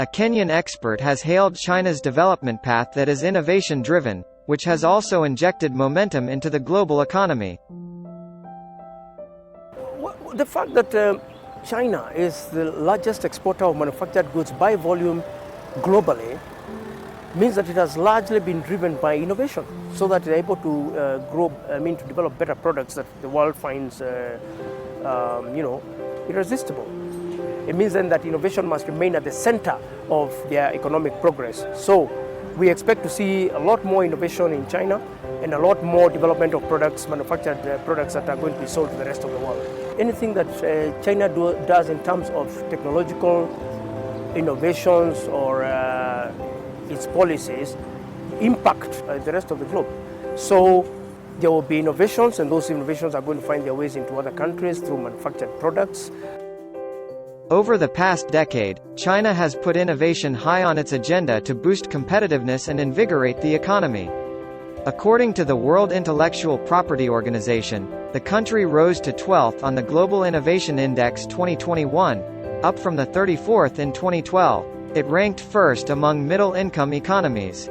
A Kenyan expert has hailed China's development path that is innovation-driven, which has also injected momentum into the global economy. The fact that China is the largest exporter of manufactured goods by volume globally means that it has largely been driven by innovation, so that they're able to to develop better products that the world finds, irresistible. It means then that innovation must remain at the center of their economic progress. So we expect to see a lot more innovation in China and a lot more development of products, manufactured products that are going to be sold to the rest of the world. Anything that China does in terms of technological innovations or its policies impact the rest of the globe. So there will be innovations, and those innovations are going to find their ways into other countries through manufactured products. Over the past decade, China has put innovation high on its agenda to boost competitiveness and invigorate the economy. According to the World Intellectual Property Organization, the country rose to 12th on the Global Innovation Index 2021, up from the 34th in 2012. It ranked first among middle-income economies.